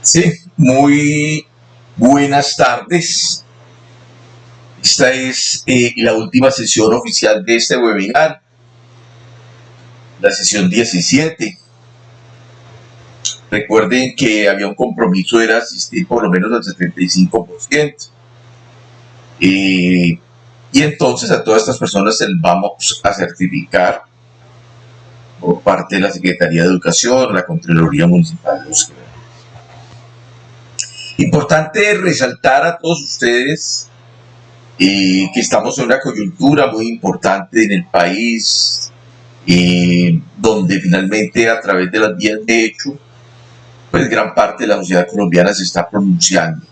Sí, muy buenas tardes. Esta es la última sesión oficial de este webinar, la sesión 17. Recuerden que había un compromiso, era asistir por lo menos al 75%. Y entonces a todas estas personas se les vamos a certificar por parte de la Secretaría de Educación, la Contraloría Municipal de Euskadi. Importante resaltar a todos ustedes que estamos en una coyuntura muy importante en el país, donde finalmente a través de las vías de hecho, pues gran parte de la sociedad colombiana se está pronunciando.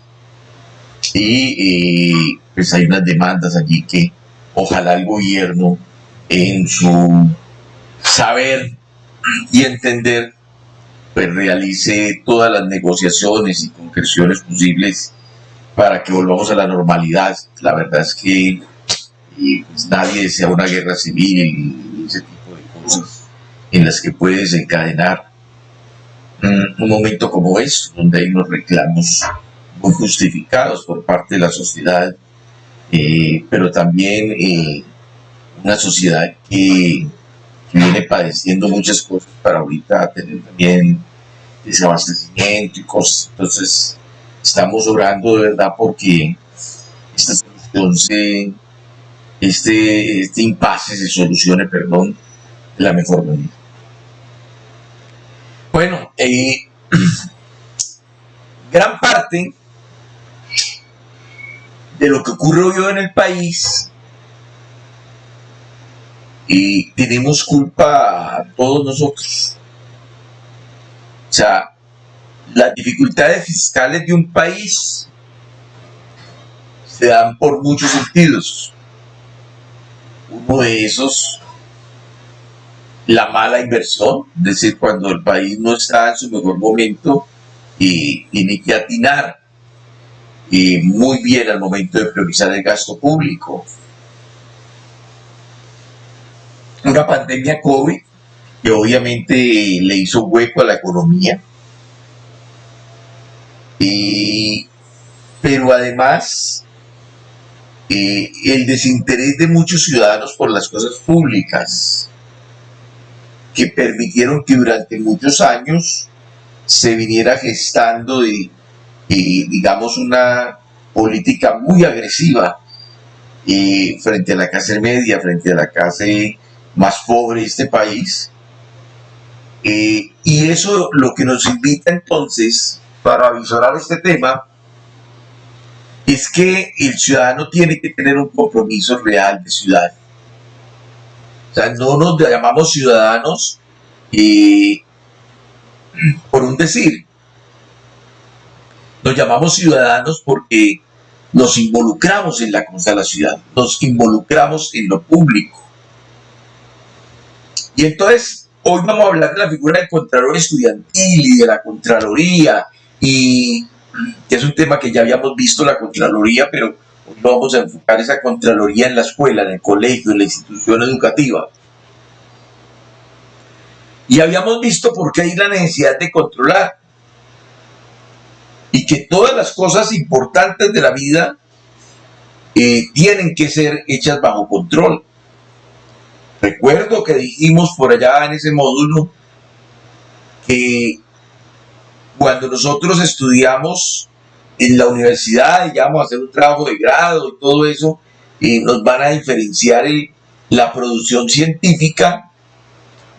Y pues hay unas demandas allí que ojalá el gobierno en su saber y entender pues realice todas las negociaciones y concreciones posibles para que volvamos a la normalidad. La verdad es que pues nadie desea una guerra civil y ese tipo de cosas en las que puede desencadenar un momento como este, donde hay unos reclamos muy justificados por parte de la sociedad, pero también una sociedad que viene padeciendo muchas cosas para ahorita tener también desabastecimiento y cosas. Entonces estamos orando de verdad porque esta solución este impasse se solucione, de la mejor manera. Bueno, gran parte de lo que ocurre hoy en el país tenemos culpa a todos nosotros. O sea, las dificultades fiscales de un país se dan por muchos sentidos. Uno de esos, la mala inversión, es decir, cuando el país no está en su mejor momento y tiene que atinar muy bien al momento de priorizar el gasto público. Una pandemia COVID que obviamente le hizo hueco a la economía, pero además el desinterés de muchos ciudadanos por las cosas públicas que permitieron que durante muchos años se viniera gestando digamos una política muy agresiva frente a la clase media, frente a la clase más pobre de este país, y eso lo que nos invita entonces para avisorar este tema es que el ciudadano tiene que tener un compromiso real de ciudad. O sea, no nos llamamos ciudadanos por un decir. Nos llamamos ciudadanos porque nos involucramos en la cosa de la ciudad, nos involucramos en lo público. Y entonces, hoy vamos a hablar de la figura del Contralor Estudiantil y de la Contraloría, y que es un tema que ya habíamos visto, la Contraloría, pero hoy no vamos a enfocar esa Contraloría en la escuela, en el colegio, en la institución educativa. Y habíamos visto por qué hay la necesidad de controlar y que todas las cosas importantes de la vida tienen que ser hechas bajo control. Recuerdo que dijimos por allá en ese módulo que cuando nosotros estudiamos en la universidad y vamos a hacer un trabajo de grado y todo eso, nos van a diferenciar la producción científica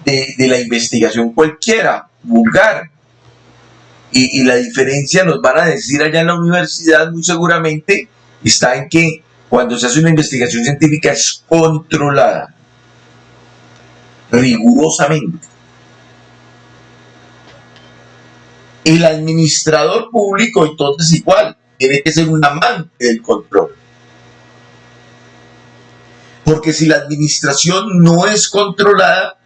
de la investigación cualquiera, vulgar. Y la diferencia nos van a decir allá en la universidad muy seguramente está en que cuando se hace una investigación científica es controlada rigurosamente. El administrador público entonces igual tiene que ser un amante del control, porque si la administración no es controlada,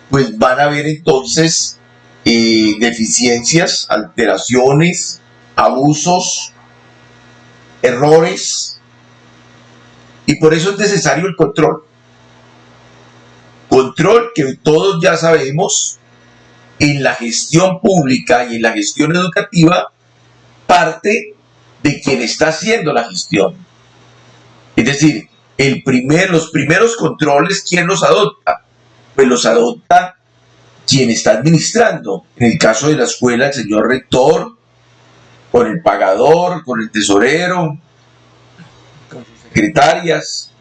pues van a haber entonces deficiencias, alteraciones, abusos, errores, y por eso es necesario el control. Control que todos ya sabemos en la gestión pública y en la gestión educativa parte de quien está haciendo la gestión. Es decir, los primeros controles, ¿quién los adopta? Pues los adopta quien está administrando. En el caso de la escuela, el señor rector, con el pagador, con el tesorero, con sus secretarias.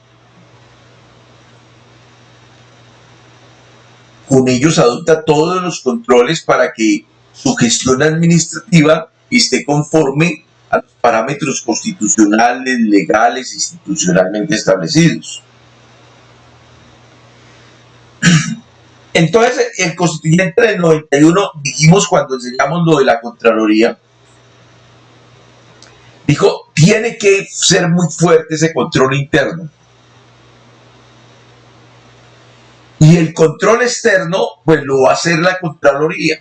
Con ellos adopta todos los controles para que su gestión administrativa esté conforme a los parámetros constitucionales, legales, institucionalmente establecidos. Entonces, el constituyente del 91, dijimos cuando enseñamos lo de la Contraloría, dijo, tiene que ser muy fuerte ese control interno. Y el control externo, pues lo va a hacer la Contraloría.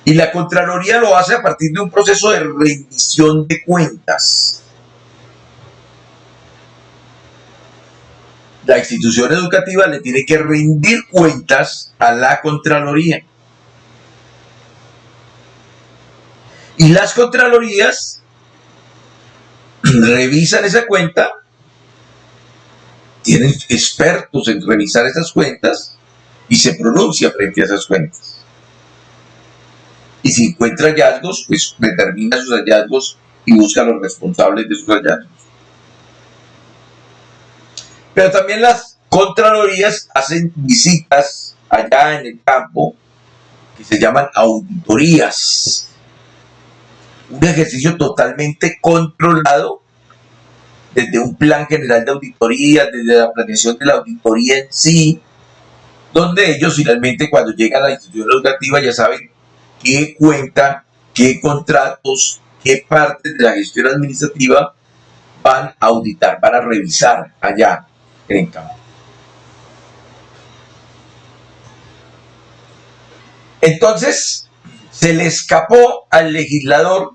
Y la Contraloría lo hace a partir de un proceso de rendición de cuentas. La institución educativa le tiene que rendir cuentas a la Contraloría. Y las Contralorías revisan esa cuenta, tienen expertos en revisar esas cuentas y se pronuncia frente a esas cuentas. Y si encuentra hallazgos, pues determina sus hallazgos y busca a los responsables de sus hallazgos. Pero también las Contralorías hacen visitas allá en el campo que se llaman auditorías. Un ejercicio totalmente controlado desde un plan general de auditoría, desde la planeación de la auditoría en sí, donde ellos finalmente cuando llegan a la institución educativa ya saben qué cuenta, qué contratos, qué partes de la gestión administrativa van a auditar, van a revisar allá en el campo. Entonces, se le escapó al legislador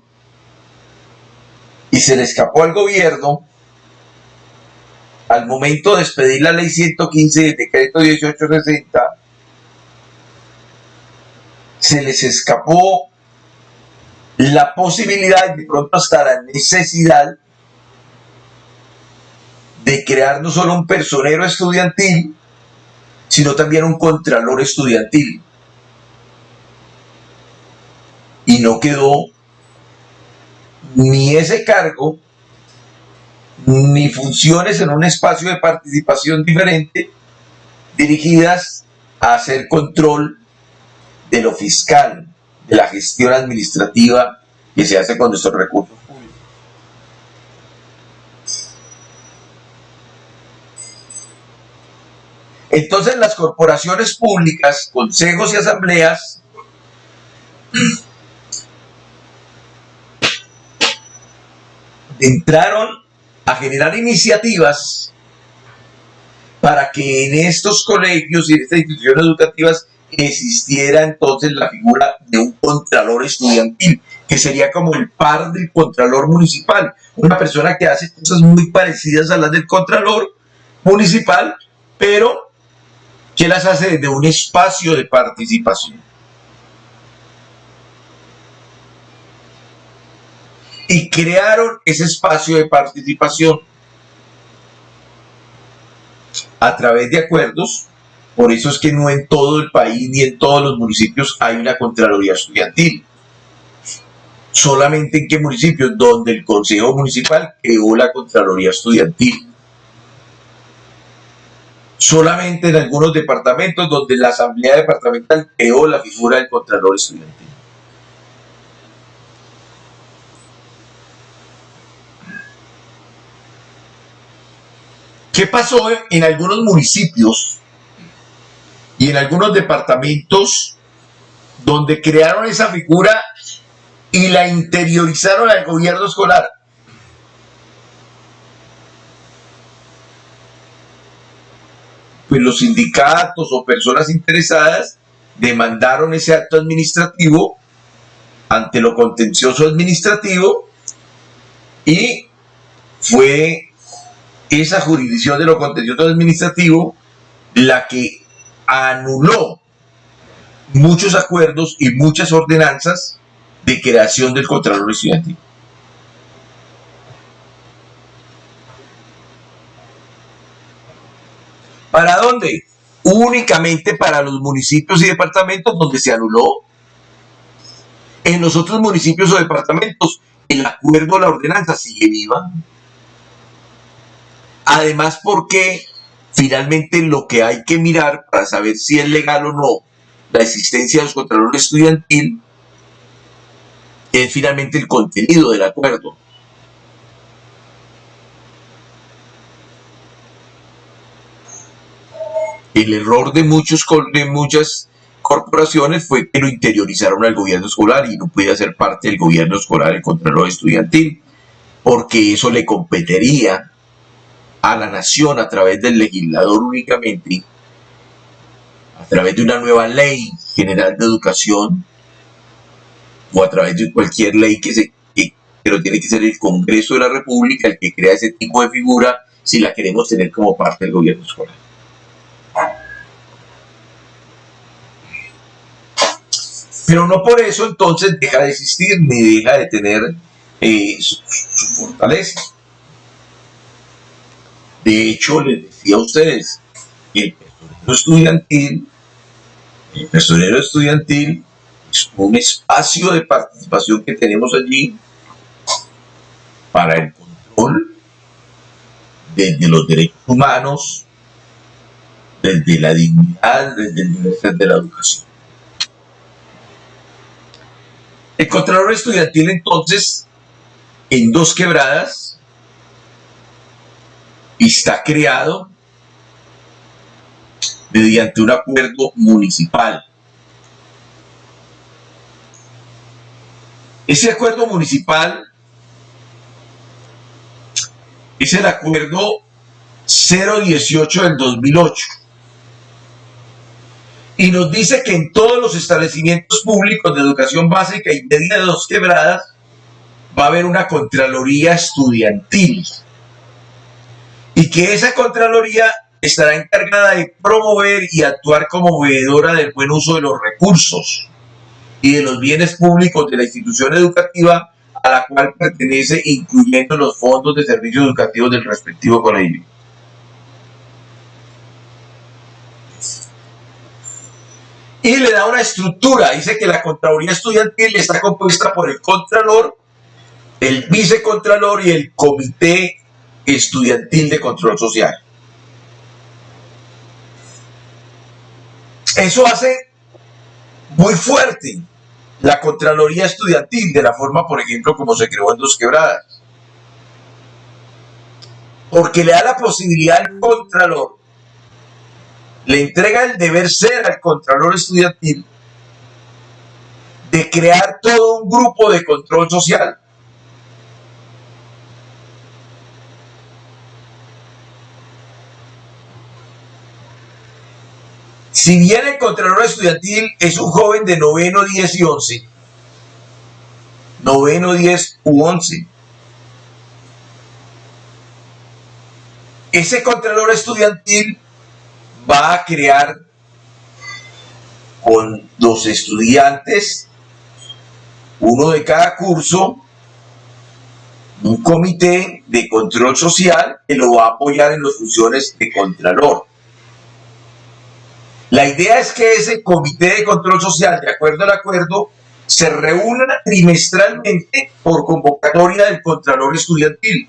y se le escapó al gobierno al momento de expedir la ley 115 y el decreto 1860, se les escapó la posibilidad, de pronto hasta la necesidad, de crear no solo un personero estudiantil, sino también un contralor estudiantil. Y no quedó ni ese cargo, ni funciones en un espacio de participación diferente dirigidas a hacer control de lo fiscal, de la gestión administrativa que se hace con nuestros recursos públicos. Entonces las corporaciones públicas, consejos y asambleas entraron a generar iniciativas para que en estos colegios y en estas instituciones educativas existiera entonces la figura de un contralor estudiantil, que sería como el par del contralor municipal, una persona que hace cosas muy parecidas a las del contralor municipal, pero que las hace desde un espacio de participación. Y crearon ese espacio de participación a través de acuerdos. Por eso es que no en todo el país ni en todos los municipios hay una Contraloría Estudiantil. Solamente en qué municipios, donde el Consejo Municipal creó la Contraloría Estudiantil. Solamente en algunos departamentos donde la Asamblea Departamental creó la figura del Contralor Estudiantil. ¿Qué pasó en algunos municipios y en algunos departamentos donde crearon esa figura y la interiorizaron al gobierno escolar? Pues los sindicatos o personas interesadas demandaron ese acto administrativo ante lo contencioso administrativo y fue esa jurisdicción de lo contencioso administrativo la que anuló muchos acuerdos y muchas ordenanzas de creación del Contralor Estudiantil. ¿Para dónde? Únicamente para los municipios y departamentos donde se anuló. En los otros municipios o departamentos, el acuerdo, la ordenanza sigue viva. Además, porque finalmente lo que hay que mirar para saber si es legal o no la existencia de los contralores estudiantil es finalmente el contenido del acuerdo. El error de muchas corporaciones fue que lo interiorizaron al gobierno escolar y no podía ser parte del gobierno escolar el contralor estudiantil, porque eso le competiría a la nación a través del legislador únicamente, a través de una nueva ley general de educación o a través de cualquier ley pero tiene que ser el Congreso de la República el que crea ese tipo de figura si la queremos tener como parte del gobierno escolar. Pero no por eso entonces deja de existir ni deja de tener su fortaleza. De hecho, les decía a ustedes, el personero estudiantil es un espacio de participación que tenemos allí para el control desde los derechos humanos, desde la dignidad, desde el deber de la educación. El Contralor Estudiantil, entonces, en Dos Quebradas, está creado mediante un acuerdo municipal. Ese acuerdo municipal es el acuerdo 018 del 2008. Y nos dice que en todos los establecimientos públicos de educación básica y media de Dos Quebradas va a haber una Contraloría Estudiantil. Y que esa Contraloría estará encargada de promover y actuar como veedora del buen uso de los recursos y de los bienes públicos de la institución educativa a la cual pertenece, incluyendo los fondos de servicios educativos del respectivo colegio. Y le da una estructura, dice que la Contraloría Estudiantil está compuesta por el Contralor, el Vicecontralor y el Comité Estudiantil de Control Social. Eso hace muy fuerte la Contraloría Estudiantil de la forma, por ejemplo, como se creó en Dos Quebradas. Porque le da la posibilidad al Contralor, le entrega el deber ser al Contralor Estudiantil de crear todo un grupo de control social. Si bien el Contralor Estudiantil es un joven de noveno, 10 y 11, noveno, 10 u 11, ese Contralor Estudiantil va a crear con los estudiantes, uno de cada curso, un comité de control social que lo va a apoyar en las funciones de Contralor. La idea es que ese comité de control social, de acuerdo al acuerdo, se reúna trimestralmente por convocatoria del Contralor Estudiantil.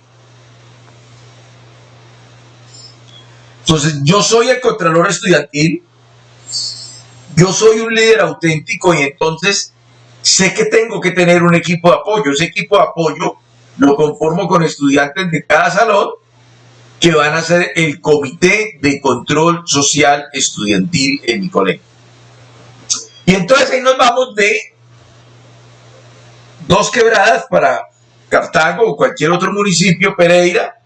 Entonces, yo soy el Contralor Estudiantil, yo soy un líder auténtico y entonces sé que tengo que tener un equipo de apoyo. Ese equipo de apoyo lo conformo con estudiantes de cada salón que van a ser el Comité de Control Social Estudiantil en mi colegio. Y entonces ahí nos vamos de Dos Quebradas para Cartago o cualquier otro municipio, Pereira,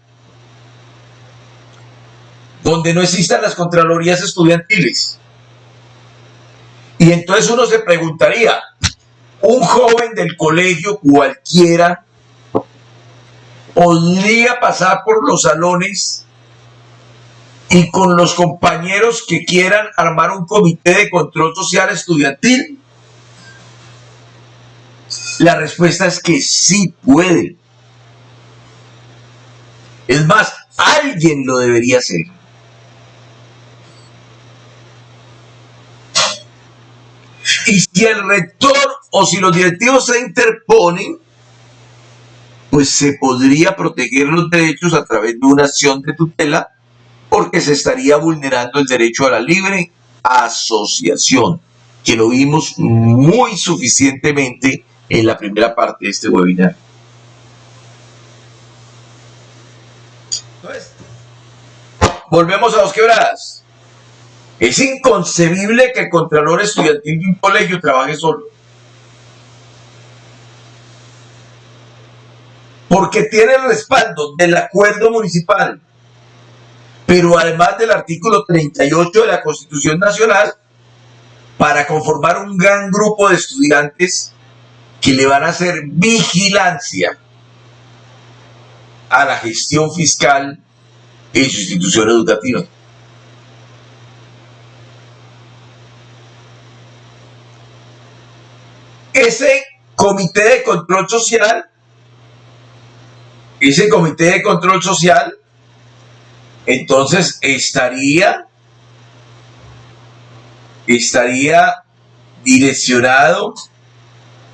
donde no existan las contralorías estudiantiles. Y entonces uno se preguntaría, un joven del colegio cualquiera podría pasar por los salones y con los compañeros que quieran armar un comité de control social estudiantil. La respuesta es que sí puede. Es más, alguien lo debería hacer. Y si el rector o si los directivos se interponen, pues se podría proteger los derechos a través de una acción de tutela, porque se estaría vulnerando el derecho a la libre asociación, que lo vimos muy suficientemente en la primera parte de este webinar. Entonces, volvemos a Dos Quebradas. Es inconcebible que el contralor estudiantil de un colegio trabaje solo. Porque tiene el respaldo del acuerdo municipal, pero además del artículo 38 de la Constitución Nacional, para conformar un gran grupo de estudiantes que le van a hacer vigilancia a la gestión fiscal en su institución educativa. Ese comité de control social, entonces estaría direccionado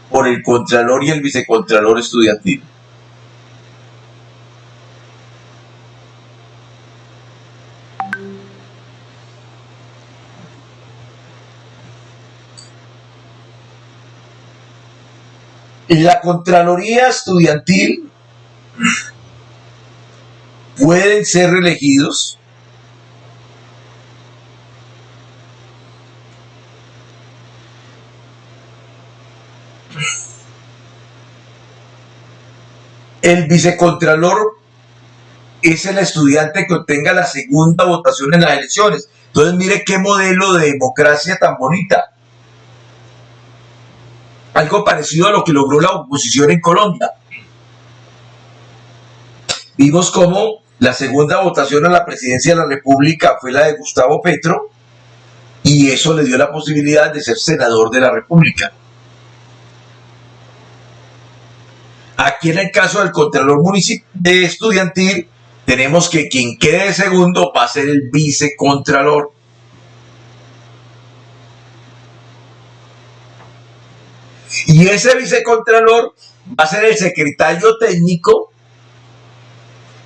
por el contralor y el vicecontralor estudiantil. La Contraloría Estudiantil pueden ser reelegidos el vicecontralor es el estudiante que obtenga la segunda votación en las elecciones. Entonces mire qué modelo de democracia tan bonita. Algo parecido a lo que logró la oposición en Colombia. Vimos cómo la segunda votación a la presidencia de la República fue la de Gustavo Petro, y eso le dio la posibilidad de ser senador de la República. Aquí en el caso del contralor estudiantil, tenemos que quien quede segundo va a ser el vicecontralor. Y ese vicecontralor va a ser el secretario técnico,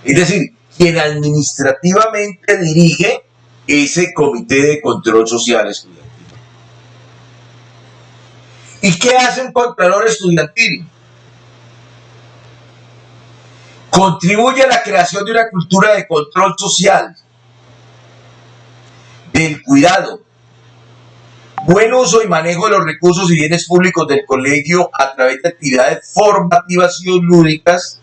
es decir, quien administrativamente dirige ese comité de control social estudiantil. ¿Y qué hace un contralor estudiantil? Contribuye a la creación de una cultura de control social, del cuidado, buen uso y manejo de los recursos y bienes públicos del colegio a través de actividades formativas y lúdicas,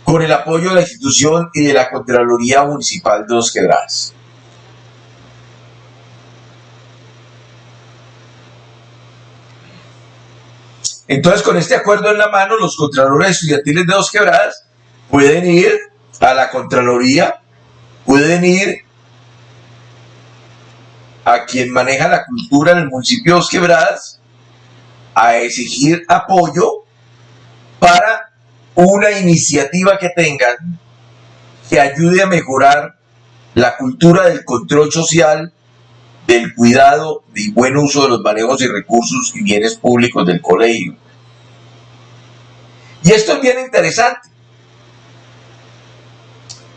con el apoyo de la institución y de la Contraloría Municipal de Dos Quebradas. Entonces, con este acuerdo en la mano, los contralores estudiantiles de Dos Quebradas pueden ir a la Contraloría, pueden ir a quien maneja la cultura en el municipio de Dos Quebradas a exigir apoyo para una iniciativa que tengan que ayude a mejorar la cultura del control social, del cuidado y buen uso de los manejos y recursos y bienes públicos del colegio. Y esto es bien interesante,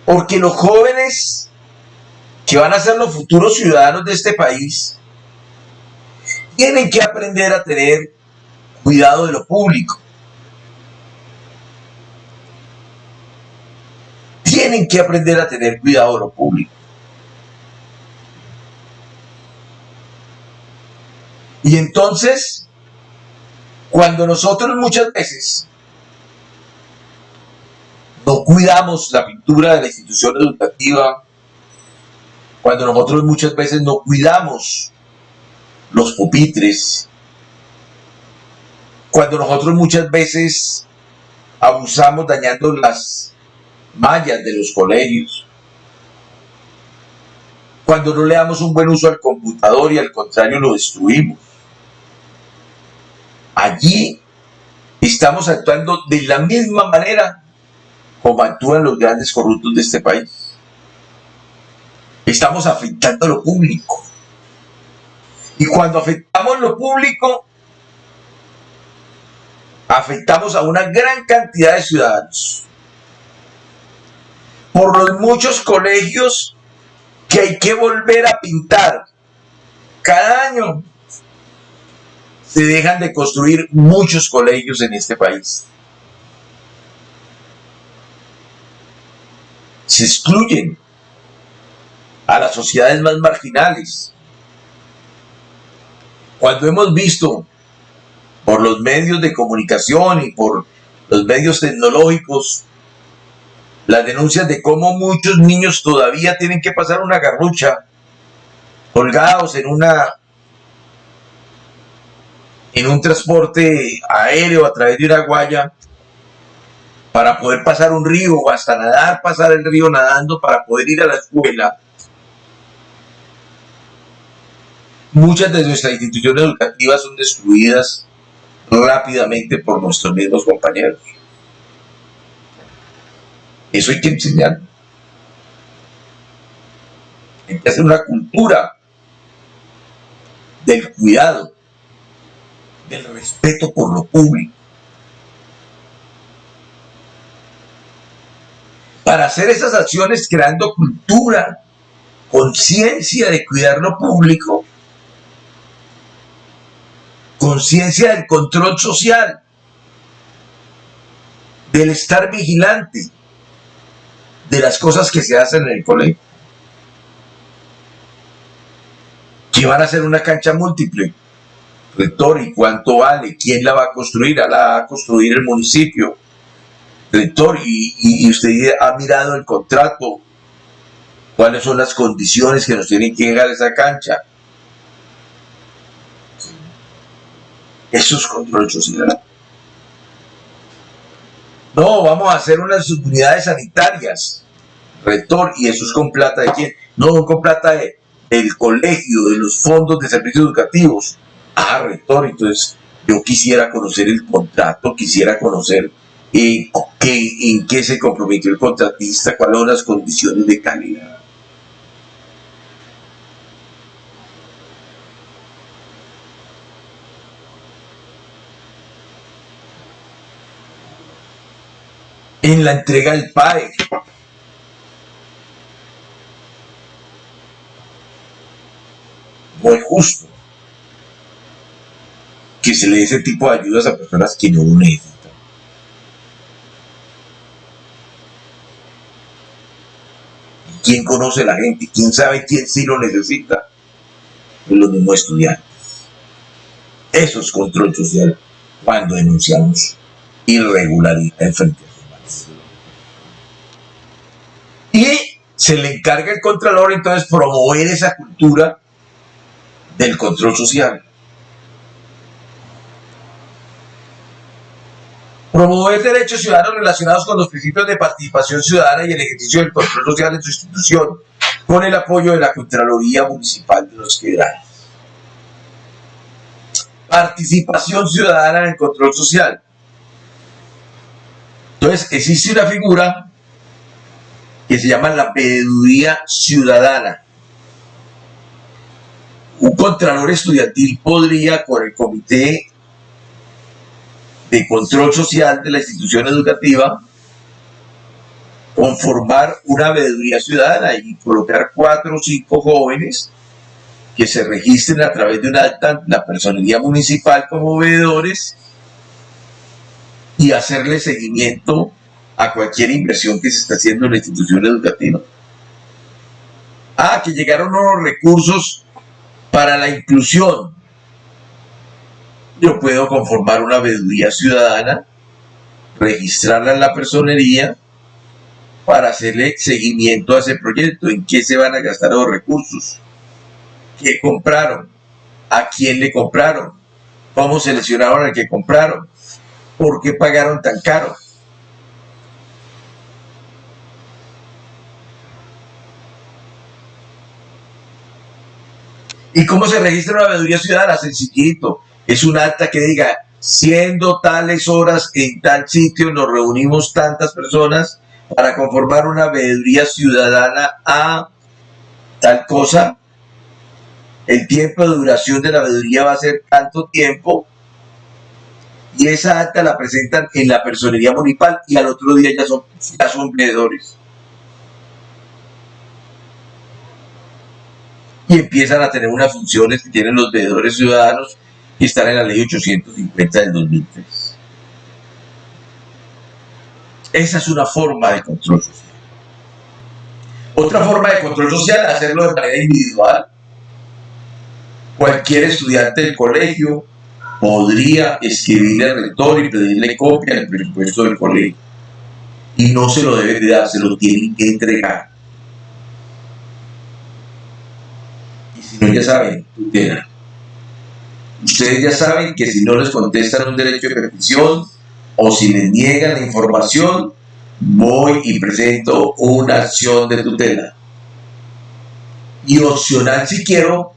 porque los jóvenes que van a ser los futuros ciudadanos de este país tienen que aprender a tener cuidado de lo público. Tienen que aprender a tener cuidado de lo público. Y entonces, cuando nosotros muchas veces no cuidamos la pintura de la institución educativa, cuando nosotros muchas veces no cuidamos los pupitres, cuando nosotros muchas veces abusamos dañando las mallas de los colegios, cuando no le damos un buen uso al computador y al contrario lo destruimos, allí Estamos actuando de la misma manera como actúan los grandes corruptos de este país. Estamos afectando lo público. Y cuando afectamos lo público, afectamos a una gran cantidad de ciudadanos. Por los muchos colegios que hay que volver a pintar cada año, se dejan de construir muchos colegios en este país. Se excluyen a las sociedades más marginales. Cuando hemos visto por los medios de comunicación y por los medios tecnológicos las denuncias de cómo muchos niños todavía tienen que pasar una garrucha colgados en un transporte aéreo a través de una guaya para poder pasar un río o hasta nadar, pasar el río nadando para poder ir a la escuela. Muchas de nuestras instituciones educativas son destruidas rápidamente por nuestros mismos compañeros. Eso hay que enseñar. Hay que hacer una cultura del cuidado, del respeto por lo público. Para hacer esas acciones creando cultura, conciencia de cuidar lo público, conciencia del control social, del estar vigilante de las cosas que se hacen en el colegio. Que van a hacer una cancha múltiple. Rector, ¿y cuánto vale? ¿Quién la va a construir? ¿La va a construir el municipio? Rector, ¿y usted ha mirado el contrato? ¿Cuáles son las condiciones que nos tienen que llegar a esa cancha? Eso es control social. No, vamos a hacer unas unidades sanitarias. Rector, ¿y eso es con plata de quién? No, con plata del colegio, de los fondos de servicios educativos. Ah, rector, entonces yo quisiera conocer el contrato, quisiera conocer en qué se comprometió el contratista, cuáles son las condiciones de calidad. En la entrega del PAE. No es justo que se le dé ese tipo de ayudas a personas que no lo necesitan. ¿Quién conoce a la gente? ¿Quién sabe quién sí lo necesita? Los mismos estudiantes. Eso es control social cuando denunciamos irregularidad frente a los demás. Y se le encarga al Contralor entonces promover esa cultura del control social. Promover derechos ciudadanos relacionados con los principios de participación ciudadana y el ejercicio del control social en su institución, con el apoyo de la Contraloría Municipal de Los Quebrados. Participación ciudadana en el control social. Entonces, existe una figura que se llama la veeduría ciudadana. Un contralor estudiantil podría, con el comité de control social de la institución educativa, conformar una veeduría ciudadana y colocar 4 o 5 jóvenes que se registren a través de una acta la personería municipal como veedores y hacerle seguimiento a cualquier inversión que se está haciendo en la institución educativa. Que llegaron nuevos recursos para la inclusión. Yo puedo conformar una veeduría ciudadana, registrarla en la personería para hacerle seguimiento a ese proyecto, en qué se van a gastar los recursos, qué compraron, a quién le compraron, cómo seleccionaron al que compraron, por qué pagaron tan caro. ¿Y cómo se registra una veeduría ciudadana? Sencillito. Es un acta que diga siendo tales horas en tal sitio nos reunimos tantas personas para conformar una veeduría ciudadana a tal cosa. El tiempo de duración de la veeduría va a ser tanto tiempo y esa acta la presentan en la personería municipal y al otro día ya son veedores. Y empiezan a tener unas funciones que tienen los veedores ciudadanos y están en la ley 850 del 2003. Esa es una forma de control social. Otra forma de control social es hacerlo de manera individual. Cualquier estudiante del colegio podría escribirle al rector y pedirle copia del presupuesto del colegio. Y no se lo debe de dar, se lo tienen que entregar. Y si no, ya saben, tutela. Ustedes ya saben que si no les contestan un derecho de petición o si les niegan la información, voy y presento una acción de tutela. Y opcional, si quiero,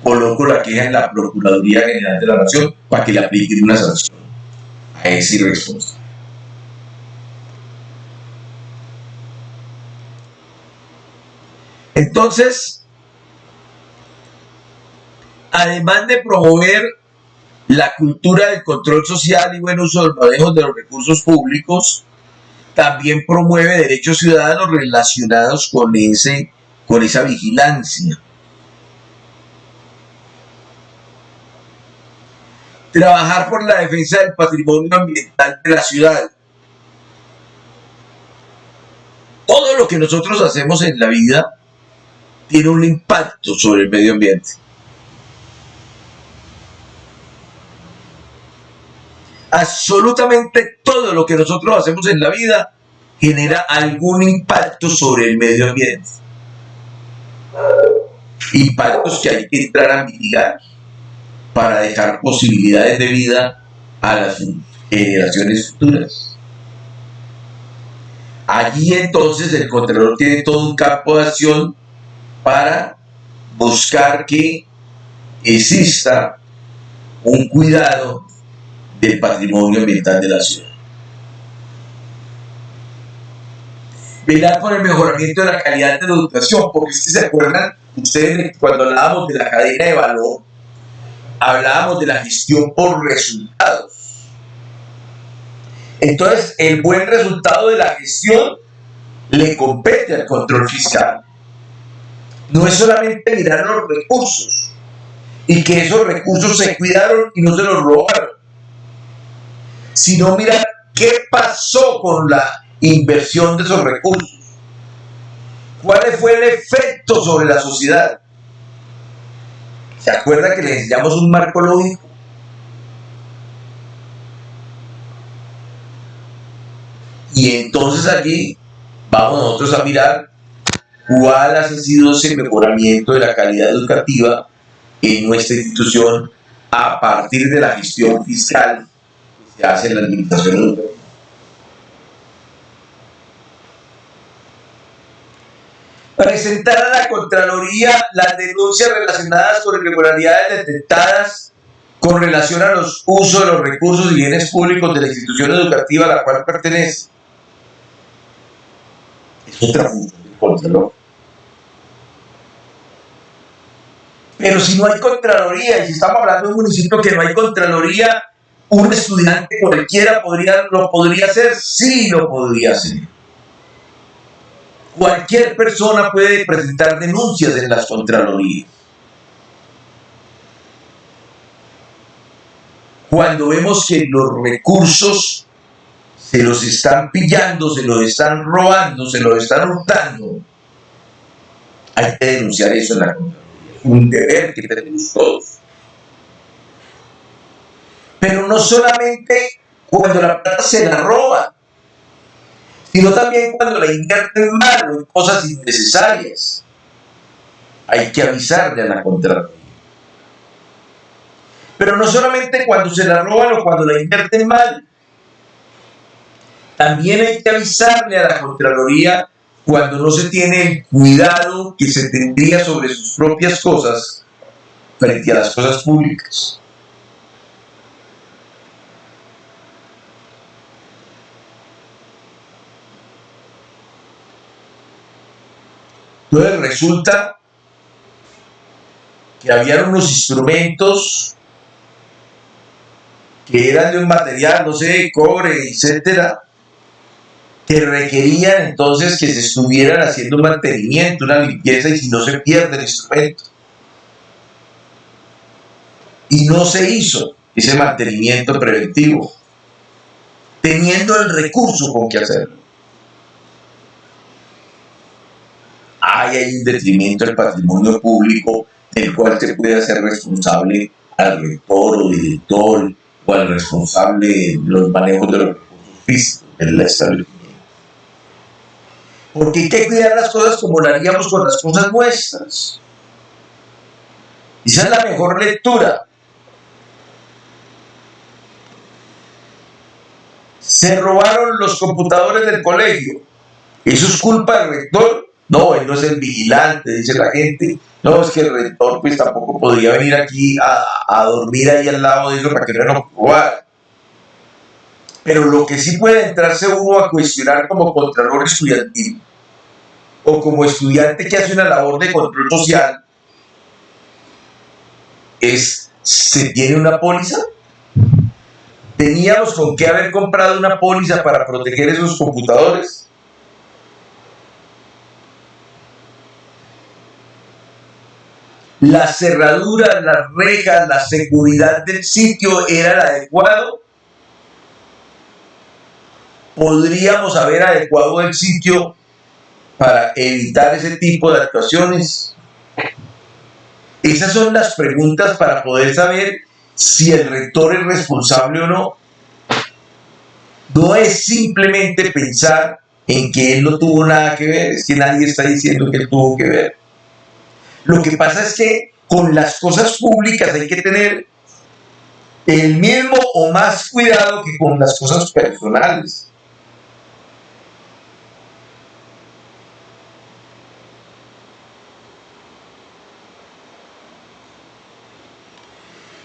coloco la queja en la Procuraduría General de la Nación para que le apliquen una sanción a ese irresponsable. Entonces, además de promover la cultura del control social y buen uso del manejo de los recursos públicos, también promueve derechos ciudadanos relacionados con esa vigilancia. Trabajar por la defensa del patrimonio ambiental de la ciudad. Todo lo que nosotros hacemos en la vida tiene un impacto sobre el medio ambiente. Absolutamente todo lo que nosotros hacemos en la vida genera algún impacto sobre el medio ambiente. Impactos que hay que entrar a mitigar para dejar posibilidades de vida a las generaciones futuras. Allí entonces el Contralor tiene todo un campo de acción para buscar que exista un cuidado del patrimonio ambiental de la ciudad. Velar por el mejoramiento de la calidad de la educación, porque si se acuerdan ustedes cuando hablábamos de la cadena de valor, hablábamos de la gestión por resultados. Entonces, el buen resultado de la gestión le compete al control fiscal. No es solamente mirar los recursos y que esos recursos se cuidaron y no se los robaron, sino mirar qué pasó con la inversión de esos recursos, cuál fue el efecto sobre la sociedad. ¿Se acuerda que le enseñamos un marco lógico? Y entonces aquí vamos nosotros a mirar cuál ha sido ese mejoramiento de la calidad educativa en nuestra institución a partir de la gestión fiscal que se hace en la administración educativa. Presentar a la Contraloría las denuncias relacionadas con irregularidades detectadas con relación a los usos de los recursos y bienes públicos de la institución educativa a la cual pertenece. Es otra función del Contralor. Pero si no hay Contraloría, y si estamos hablando de un municipio que no hay Contraloría, un estudiante cualquiera lo podría hacer, sí lo podría hacer. Cualquier persona puede presentar denuncias en las Contralorías. Cuando vemos que los recursos se los están pillando, se los están robando, se los están hurtando, hay que denunciar eso en la Contraloría. Es un deber que tenemos todos. Pero no solamente cuando la plata se la roban, sino también cuando la invierten mal o en cosas innecesarias. Hay que avisarle a la Contraloría. Pero no solamente cuando se la roban o cuando la invierten mal. También hay que avisarle a la Contraloría cuando no se tiene el cuidado que se tendría sobre sus propias cosas frente a las cosas públicas. Entonces resulta que había unos instrumentos que eran de un material, no sé, cobre, etcétera, que requerían entonces que se estuvieran haciendo un mantenimiento, una limpieza, y si no se pierde el instrumento. Y no se hizo ese mantenimiento preventivo, teniendo el recurso con que hacerlo. Hay un detrimento del patrimonio público del cual se puede hacer responsable al rector o director o al responsable de los manejos de los recursos físicos del establecimiento. Porque hay que cuidar las cosas como lo haríamos con las cosas nuestras. Esa es la mejor lectura. Se robaron los computadores del colegio. ¿Eso es culpa del rector? No, él no es el vigilante, dice la gente. No, es que el rector pues tampoco podría venir aquí a dormir ahí al lado de ellos para que no nos robaran. Pero lo que sí puede entrarse uno a cuestionar como contralor estudiantil o como estudiante que hace una labor de control social es, ¿se tiene una póliza? ¿Teníamos con qué haber comprado una póliza para proteger esos computadores? La cerradura, las rejas, la seguridad del sitio era el adecuado. ¿Podríamos haber adecuado el sitio para evitar ese tipo de actuaciones? Esas son las preguntas para poder saber si el rector es responsable o no. No es simplemente pensar en que él no tuvo nada que ver, es que nadie está diciendo que él tuvo que ver. Lo que pasa es que con las cosas públicas hay que tener el mismo o más cuidado que con las cosas personales.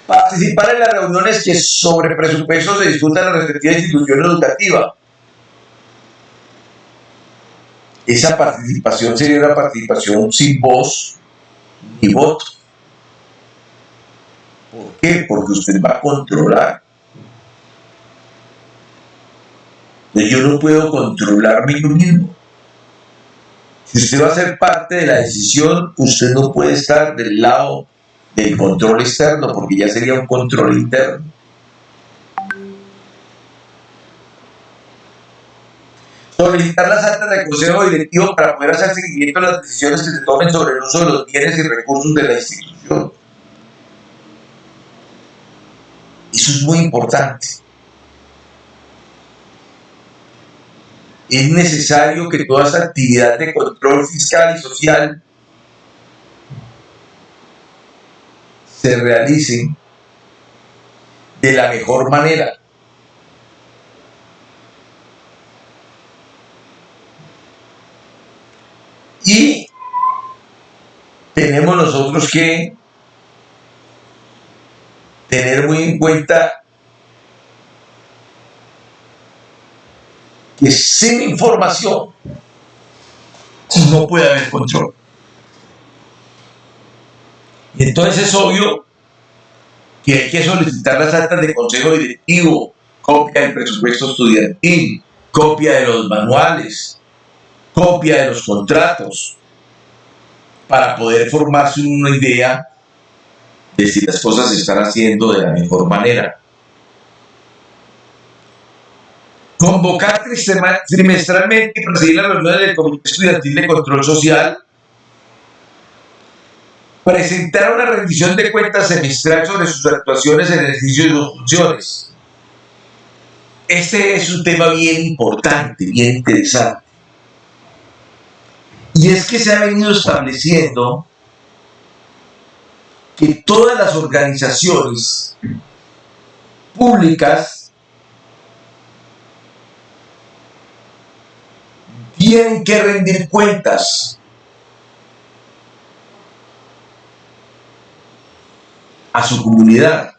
Participar en las reuniones que sobre presupuestos se discutan en la respectiva institución educativa. Esa participación sería una participación sin voz ni voto. ¿Por qué? Porque usted va a controlar. Yo no puedo controlarme yo mismo. Si usted va a ser parte de la decisión, usted no puede estar del lado del control externo, porque ya sería un control interno. Solicitar las actas del Consejo Directivo para poder hacer seguimiento a las decisiones que se tomen sobre el uso de los bienes y recursos de la institución. Eso es muy importante. Es necesario que toda esta actividad de control fiscal y social se realice de la mejor manera. Y tenemos nosotros que tener muy en cuenta que sin información no puede haber control. Y entonces es obvio que hay que solicitar las actas de consejo directivo, copia del presupuesto estudiantil, copia de los manuales, copia de los contratos, para poder formarse una idea de si las cosas se están haciendo de la mejor manera. Convocar trimestralmente y presidir las reuniones del Comité Estudiantil de Control Social. Presentar una rendición de cuentas semestral sobre sus actuaciones en el ejercicio de sus funciones. Este es un tema bien importante, bien interesante. Y es que se ha venido estableciendo que todas las organizaciones públicas tienen que rendir cuentas a su comunidad.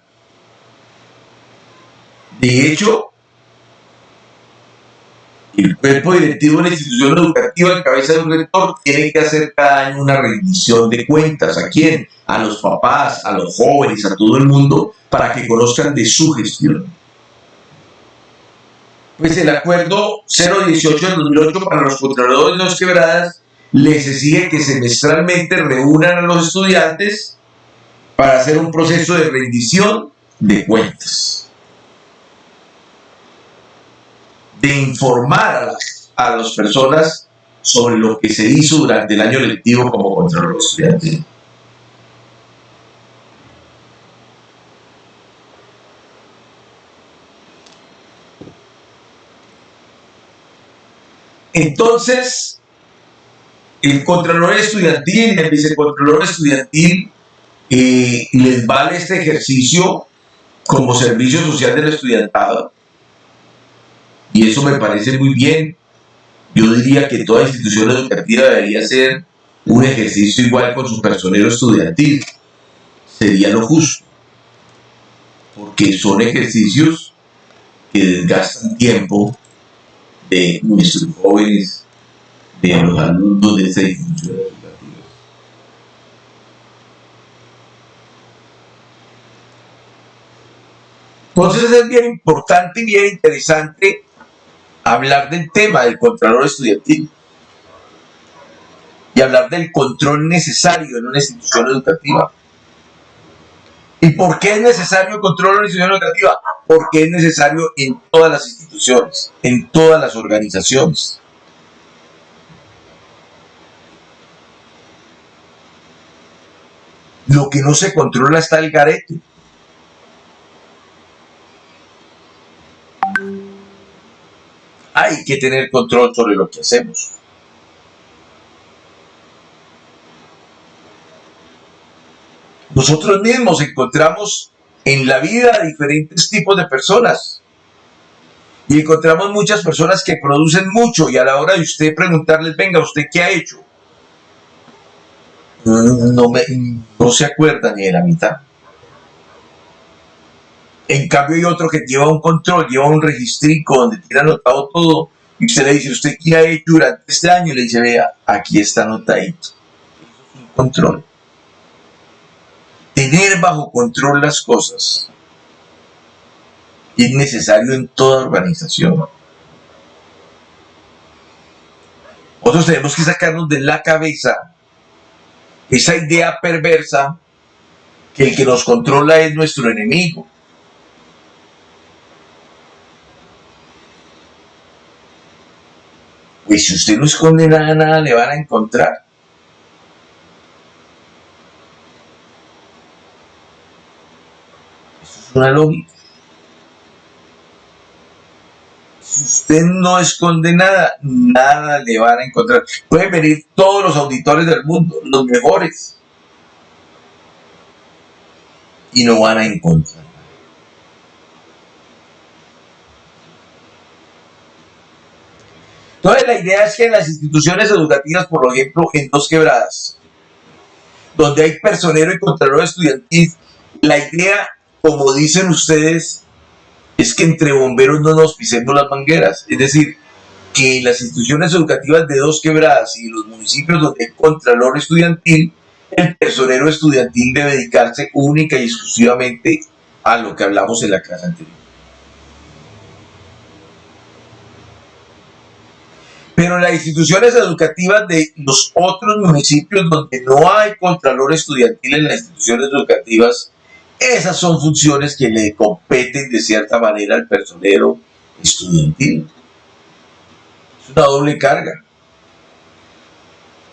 De hecho, El cuerpo directivo de una institución educativa en cabeza de un rector tiene que hacer cada año una rendición de cuentas. ¿A quién? A los papás, a los jóvenes, a todo el mundo, para que conozcan de su gestión. Pues el acuerdo 018 del 2008 para los contralores de Dos Quebradas les exige que semestralmente reúnan a los estudiantes para hacer un proceso de rendición de cuentas, de informar a las personas sobre lo que se hizo durante el año lectivo como contralor estudiantil. Entonces, el contralor estudiantil y el vicecontralor estudiantil les vale este ejercicio como servicio social del estudiantado, y eso me parece muy bien. Yo diría que toda institución educativa debería ser un ejercicio igual con su personero estudiantil. Sería lo justo, porque son ejercicios que desgastan tiempo de nuestros jóvenes, de los alumnos de esa institución educativa. Entonces es bien importante y bien interesante hablar del tema del contralor estudiantil y hablar del control necesario en una institución educativa. ¿Y por qué es necesario el control en una institución educativa? Porque es necesario en todas las instituciones, en todas las organizaciones. Lo que no se controla está el garete. Hay que tener control sobre lo que hacemos. Nosotros mismos encontramos en la vida diferentes tipos de personas y encontramos muchas personas que producen mucho, y a la hora de usted preguntarles, venga, ¿usted qué ha hecho? No se acuerda ni de la mitad. En cambio hay otro que lleva un control, lleva un registrico donde tiene anotado todo, y usted le dice, ¿usted qué ha hecho durante este año? Y le dice, vea, aquí está anotadito. Eso es un control. Tener bajo control las cosas es necesario en toda organización. Nosotros tenemos que sacarnos de la cabeza esa idea perversa que el que nos controla es nuestro enemigo. Pues si usted no esconde nada, nada le van a encontrar. Eso es una lógica. Si usted no esconde nada, nada le van a encontrar. Pueden venir todos los auditores del mundo, los mejores, y no van a encontrar. Entonces la idea es que en las instituciones educativas, por ejemplo, en Dos Quebradas, donde hay personero y contralor estudiantil, la idea, como dicen ustedes, es que entre bomberos no nos pisemos las mangueras. Es decir, que en las instituciones educativas de Dos Quebradas y los municipios donde hay contralor estudiantil, el personero estudiantil debe dedicarse única y exclusivamente a lo que hablamos en la clase anterior. Pero en las instituciones educativas de los otros municipios donde no hay contralor estudiantil en las instituciones educativas, esas son funciones que le competen de cierta manera al personero estudiantil. Es una doble carga.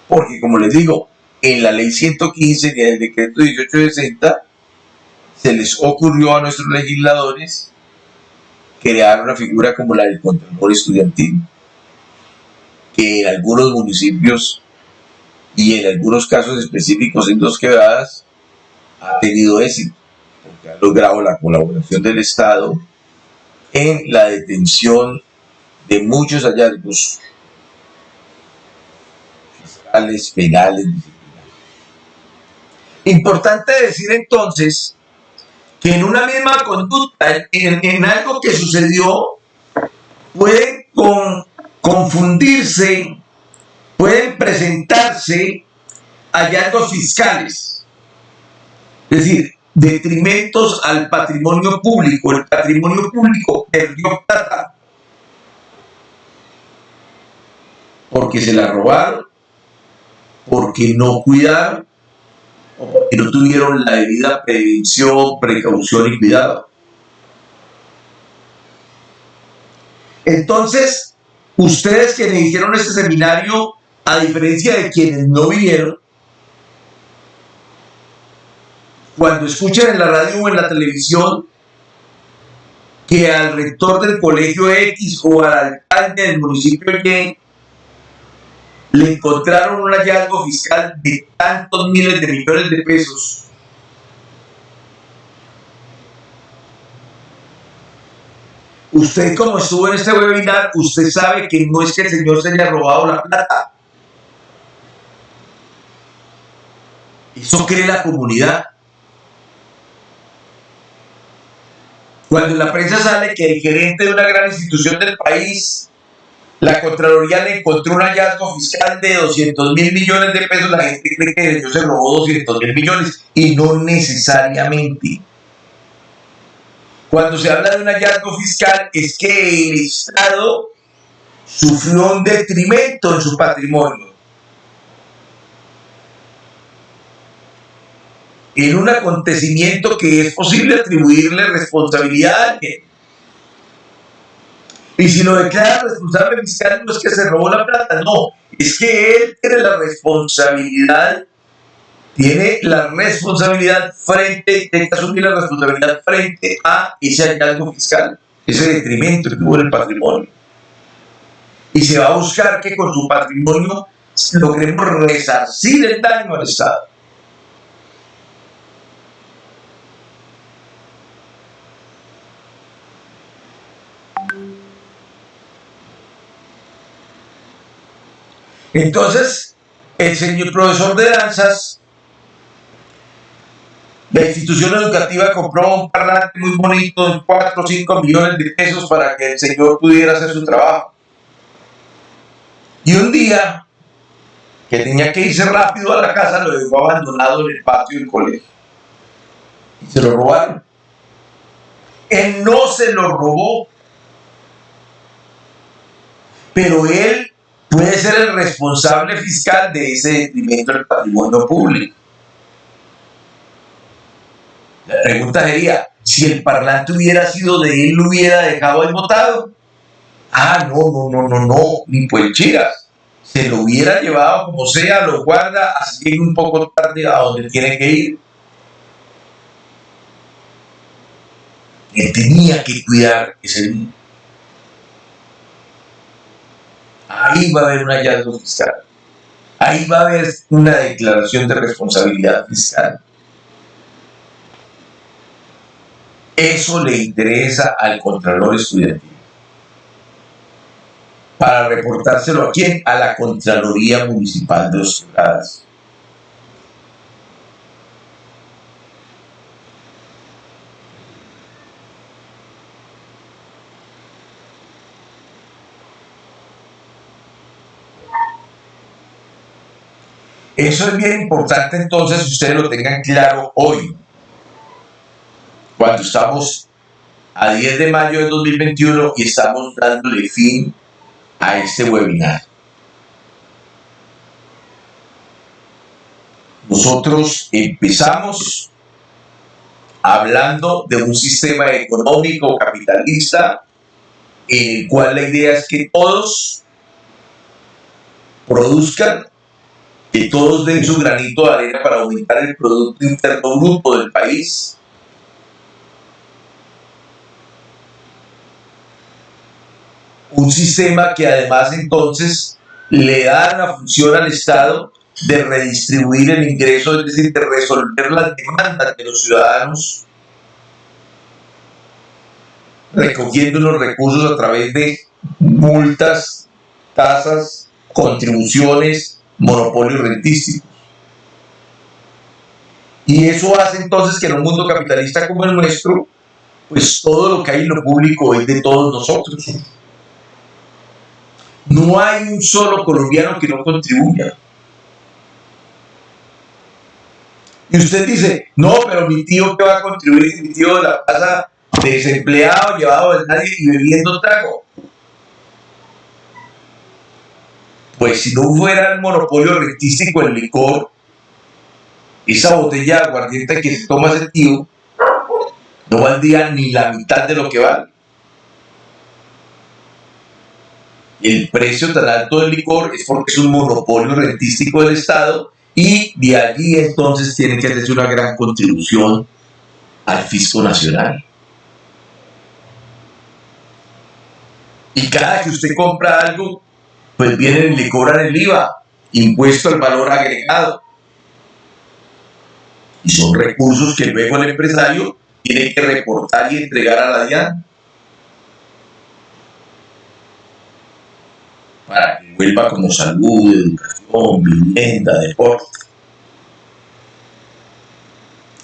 Porque, como les digo, en la ley 115 y en el decreto 1860 se les ocurrió a nuestros legisladores crear una figura como la del contralor estudiantil, que en algunos municipios y en algunos casos específicos en Dos Quebradas ha tenido éxito, porque ha logrado la colaboración del Estado en la detención de muchos hallazgos fiscales, penales, disciplinarios. Importante decir entonces que en una misma conducta, en algo que sucedió, pueden confundirse, pueden presentarse hallazgos fiscales, es decir, detrimentos al patrimonio público. El patrimonio público perdió plata porque se la robaron, porque no cuidaron, o porque no tuvieron la debida prevención, precaución y cuidado. Entonces, ustedes quienes hicieron este seminario, a diferencia de quienes no vinieron, cuando escuchen en la radio o en la televisión que al rector del colegio X o al alcalde del municipio Y le encontraron un hallazgo fiscal de tantos miles de millones de pesos, usted, como estuvo en este webinar, usted sabe que no es que el señor se haya robado la plata. Eso cree la comunidad. Cuando en la prensa sale que el gerente de una gran institución del país, la Contraloría le encontró un hallazgo fiscal de 200.000 millones de pesos, la gente cree que el señor se robó 200.000 millones, y no necesariamente. Cuando se habla de un hallazgo fiscal es que el Estado sufrió un detrimento en su patrimonio, en un acontecimiento que es posible atribuirle responsabilidad a alguien. Y si lo declara responsable fiscal, no es que se robó la plata, no, es que él tiene la responsabilidad frente, tiene que asumir la responsabilidad frente a ese hallazgo fiscal, ese detrimento que tuvo en el patrimonio. Y se va a buscar que con su patrimonio logremos resarcir el daño al Estado. Entonces, el señor profesor de danzas, la institución educativa compró un parlante muy bonito en 4 o 5 millones de pesos para que el señor pudiera hacer su trabajo. Y un día, que tenía que irse rápido a la casa, lo dejó abandonado en el patio del colegio. Y se lo robaron. Él no se lo robó, pero él puede ser el responsable fiscal de ese detrimento del patrimonio público. La pregunta sería, si el parlante hubiera sido de él, ¿lo hubiera dejado ahí botado? Ah, no, ni pues chiras. Se lo hubiera llevado como sea, lo guarda, así que un poco tarde a donde tiene que ir. Él tenía que cuidar ese niño. Ahí va a haber un hallazgo fiscal. Ahí va a haber una declaración de responsabilidad fiscal. Eso le interesa al Contralor Estudiantil. Para reportárselo ¿a quién? A la Contraloría Municipal de Dos Quebradas. Eso es bien importante, entonces, que ustedes lo tengan claro hoy, cuando estamos a 10 de mayo de 2021 y estamos dándole fin a este webinar. Nosotros empezamos hablando de un sistema económico capitalista en el cual la idea es que todos produzcan, que todos den su granito de arena para aumentar el Producto Interno Bruto del país. Un sistema que además entonces le da la función al Estado de redistribuir el ingreso, es decir, de resolver las demandas de los ciudadanos, recogiendo los recursos a través de multas, tasas, contribuciones, monopolios rentísticos. Y eso hace entonces que en un mundo capitalista como el nuestro, pues todo lo que hay en lo público es de todos nosotros. No hay un solo colombiano que no contribuya. Y usted dice, no, pero mi tío, ¿qué va a contribuir? Mi tío la pasa desempleado, llevado de nadie y bebiendo trago. Pues si no fuera el monopolio rentístico del licor, esa botella de aguardiente que se toma ese tío no valdría ni la mitad de lo que vale. El precio tan alto del licor es porque es un monopolio rentístico del Estado y de allí entonces tiene que hacerse una gran contribución al fisco nacional. Y cada que usted compra algo, pues vienen y le cobran el IVA, impuesto al valor agregado. Y son recursos que luego el empresario tiene que reportar y entregar a la DIAN para que vuelva como salud, educación, vivienda, deporte.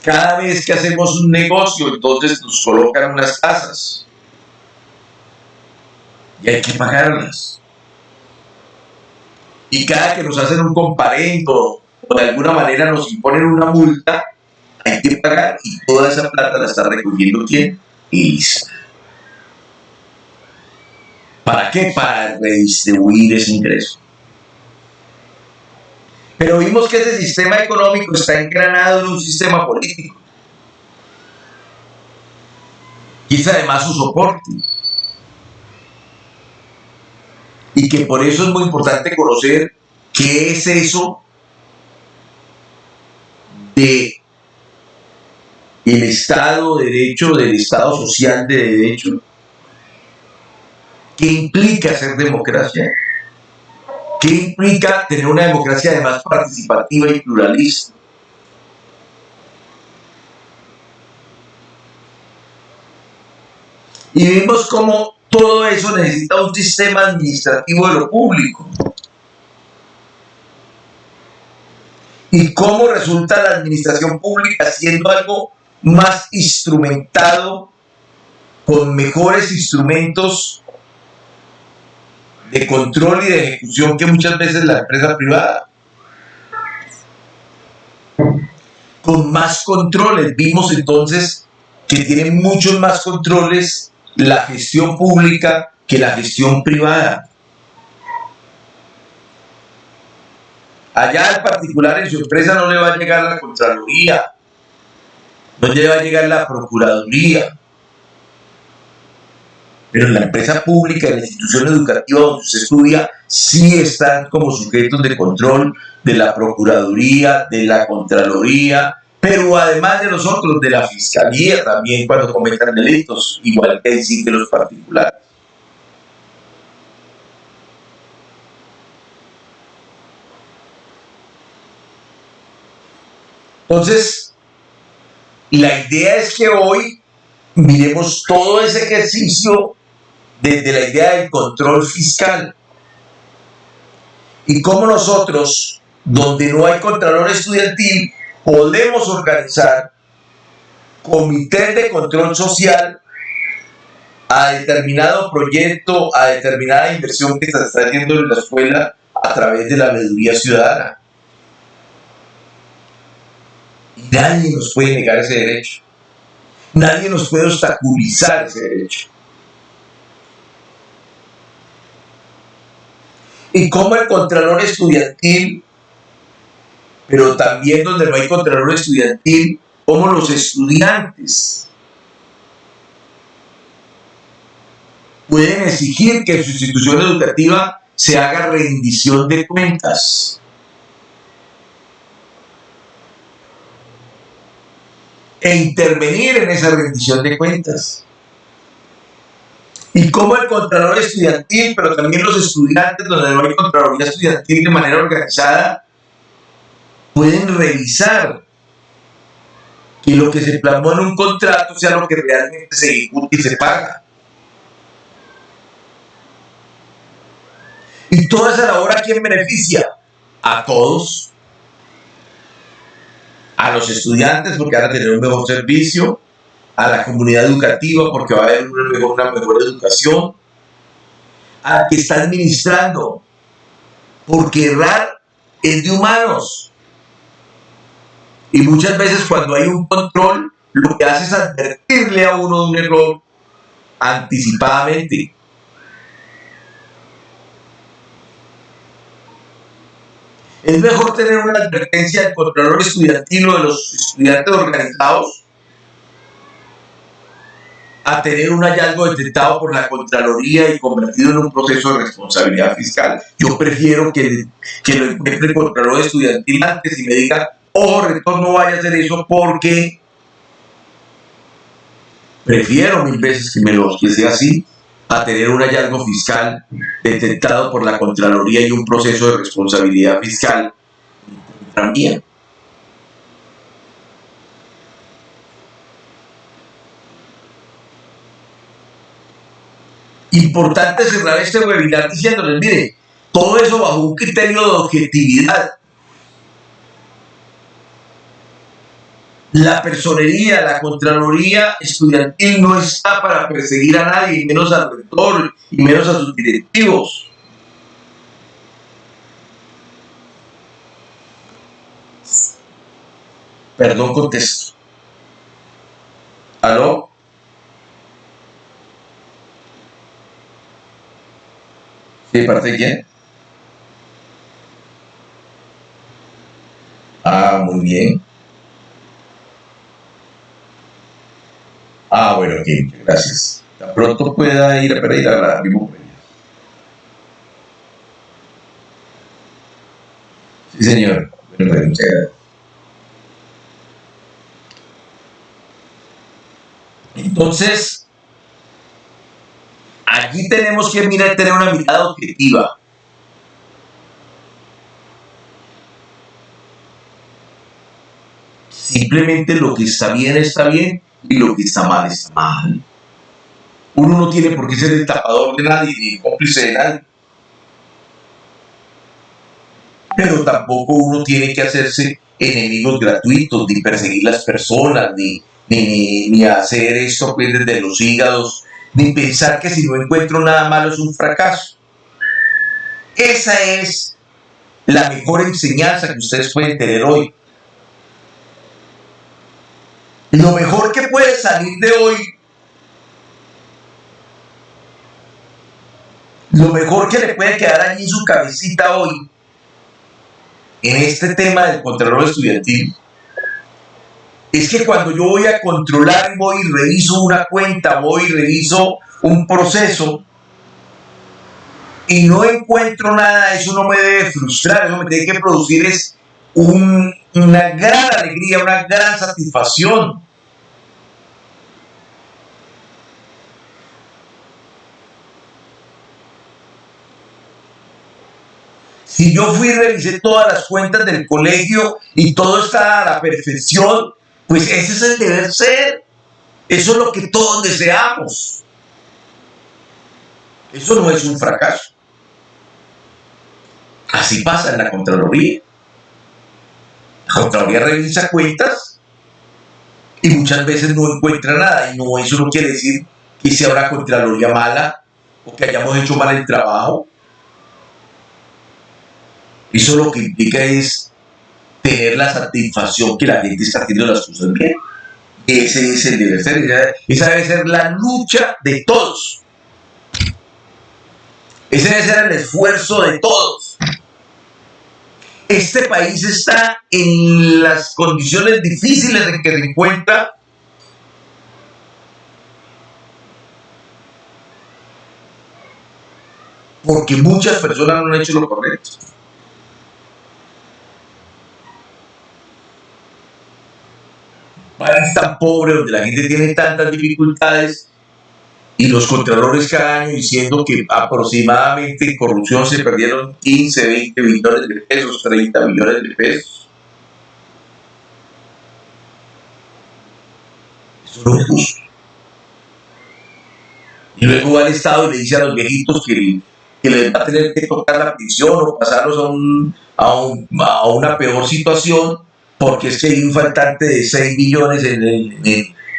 Cada vez que hacemos un negocio, entonces nos colocan unas tasas y hay que pagarlas. Y cada que nos hacen un comparendo o de alguna manera nos imponen una multa, hay que pagar y toda esa plata la está recogiendo ¿quién? El ISA. ¿Para qué? Para redistribuir ese ingreso. Pero vimos que ese sistema económico está engranado en un sistema político. Y es además su soporte. Y que por eso es muy importante conocer qué es eso de el Estado de Derecho, del Estado social de derecho, qué implica ser democracia, qué implica tener una democracia además participativa y pluralista. Y vimos cómo todo eso necesita un sistema administrativo de lo público. Y cómo resulta la administración pública siendo algo más instrumentado, con mejores instrumentos de control y de ejecución que muchas veces la empresa privada. Con más controles. Vimos entonces que tienen muchos más controles la gestión pública que la gestión privada. Allá al particular en su empresa no le va a llegar la Contraloría, no le va a llegar la Procuraduría, pero en la empresa pública, en la institución educativa donde usted estudia, sí están como sujetos de control de la Procuraduría, de la Contraloría, pero además de los otros, de la Fiscalía también cuando cometan delitos, igual que sí que los particulares. Entonces, la idea es que hoy miremos todo ese ejercicio desde la idea del control fiscal y cómo nosotros, donde no hay contralor estudiantil, podemos organizar comités de control social a determinado proyecto, a determinada inversión que se está haciendo en la escuela a través de la veeduría ciudadana. Y nadie nos puede negar ese derecho. Nadie nos puede obstaculizar ese derecho. Y como el contralor estudiantil, pero también donde no hay contralor estudiantil, como los estudiantes pueden exigir que en su institución educativa se haga rendición de cuentas. E intervenir en esa rendición de cuentas. Y como el contralor estudiantil, pero también los estudiantes, donde no hay contraloría estudiantil de manera organizada, pueden revisar que lo que se plasmó en un contrato sea lo que realmente se ejecuta y se paga. Y toda esa labor, ¿a quién beneficia? A todos. A los estudiantes porque van a tener un mejor servicio, a la comunidad educativa porque va a haber una mejor educación, al que está administrando, porque errar es de humanos. Y muchas veces cuando hay un control, lo que hace es advertirle a uno de un error anticipadamente. Es mejor tener una advertencia del controlador estudiantil o de los estudiantes organizados a tener un hallazgo detectado por la Contraloría y convertido en un proceso de responsabilidad fiscal. Yo prefiero que lo encuentre el Contralor estudiantil antes y me diga, ojo, rector, no vaya a hacer eso, porque prefiero mil veces que sea así a tener un hallazgo fiscal detectado por la Contraloría y un proceso de responsabilidad fiscal también. Importante cerrar este webinar diciéndoles, mire, todo eso bajo un criterio de objetividad. La personería, la Contraloría estudiantil no está para perseguir a nadie, menos al rector y menos a sus directivos. Perdón, contesto. ¿Aló? ¿Sí, parte de quién? Ah, muy bien. Ah, bueno, ok, gracias. Tan pronto pueda ir a Pereira, la abrimos por ella. Sí, señor. Bueno, pues, muchas gracias. Entonces, aquí tenemos que tener una mirada objetiva. Simplemente lo que está bien y lo que está mal está mal. Uno no tiene por qué ser el tapador de nadie ni cómplice de nadie. Pero tampoco uno tiene que hacerse enemigos gratuitos, ni perseguir las personas, ni hacer esto pues, desde los hígados, ni pensar que si no encuentro nada malo es un fracaso. Esa es la mejor enseñanza que ustedes pueden tener hoy. Lo mejor que puede salir de hoy, lo mejor que le puede quedar allí en su cabecita hoy, en este tema del Contralor estudiantil, es que cuando yo voy a controlar, voy y reviso una cuenta, voy y reviso un proceso y no encuentro nada, eso no me debe frustrar, eso me tiene que producir es una gran alegría, una gran satisfacción. Si yo fui y revisé todas las cuentas del colegio y todo está a la perfección, pues ese es el deber ser. Eso es lo que todos deseamos. Eso no es un fracaso. Así pasa en la Contraloría. La Contraloría revisa cuentas y muchas veces no encuentra nada. Y no, eso no quiere decir que sea una Contraloría mala o que hayamos hecho mal el trabajo. Eso lo que implica es tener la satisfacción que la gente está haciendo las cosas bien. Ese es el deber ser. Esa debe ser la lucha de todos. Ese debe ser el esfuerzo de todos. Este país está en las condiciones difíciles en que se encuentra porque muchas personas no han hecho lo correcto. País tan pobre donde la gente tiene tantas dificultades y los contralores cada año diciendo que aproximadamente en corrupción se perdieron 15, 20 billones de pesos, 30 billones de pesos. Eso no es justo. Y luego va al Estado y le dice a los viejitos que les va a tener que tocar la prisión o pasarlos a una peor situación porque es que hay un faltante de 6 billones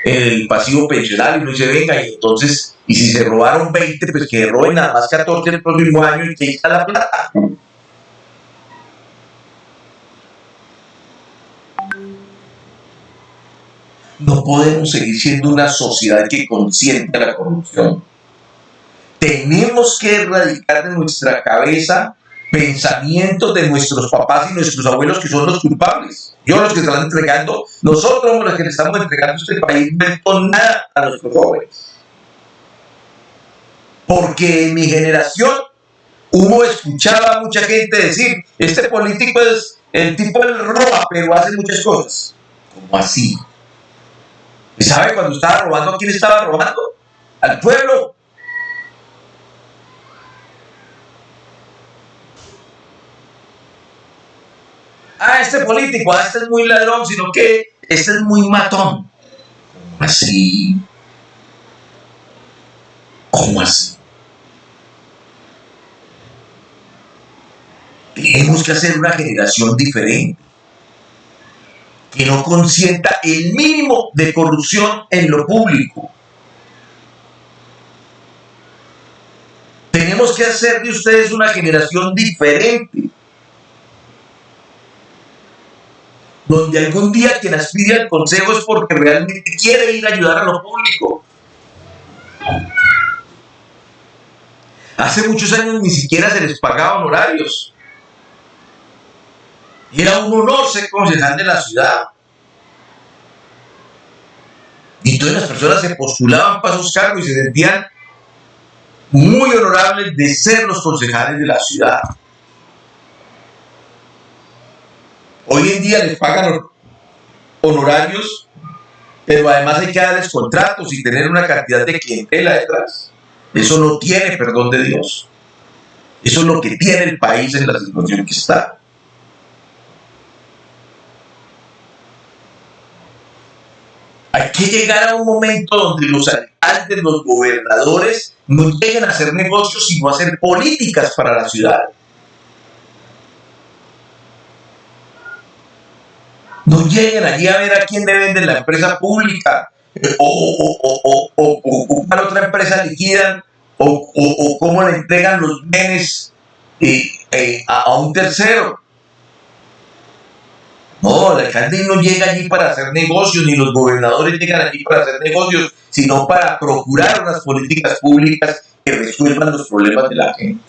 el pasivo pensional y uno dice, venga, y entonces, y si se robaron 20, pues que roben nada más 14 el próximo año y que ahí está la plata. No podemos seguir siendo una sociedad que consiente la corrupción. Tenemos que erradicar de nuestra cabeza pensamientos de nuestros papás y nuestros abuelos que son los culpables. Yo los que están entregando, nosotros somos los que le estamos entregando este país, no con nada a nuestros jóvenes. Porque en mi generación uno escuchaba a mucha gente decir, este político es, el tipo del roba, pero hace muchas cosas. ¿Cómo así? ¿Y sabe cuando estaba robando a quién estaba robando? Al pueblo. Este político, este es muy ladrón, sino que este es muy matón. ¿Cómo así? ¿Cómo así? Tenemos que hacer una generación diferente, que no consienta el mínimo de corrupción en lo público. Tenemos que hacer de ustedes una generación diferente, donde algún día quien aspire al consejo es porque realmente quiere ir a ayudar a lo público. Hace muchos años ni siquiera se les pagaba honorarios. Y era un honor ser concejal de la ciudad. Y todas las personas se postulaban para esos cargos y se sentían muy honorables de ser los concejales de la ciudad. Hoy en día les pagan honorarios, pero además hay que darles contratos y tener una cantidad de clientela detrás. Eso no tiene perdón de Dios. Eso es lo que tiene el país en la situación que está. Hay que llegar a un momento donde los alcaldes, los gobernadores, no lleguen a hacer negocios, sino a hacer políticas para la ciudad. No lleguen allí a ver a quién le venden la empresa pública, o cuál otra empresa liquidan, o cómo le entregan los bienes a un tercero. No, el alcalde no llega allí para hacer negocios, ni los gobernadores llegan allí para hacer negocios, sino para procurar unas políticas públicas que resuelvan los problemas de la gente.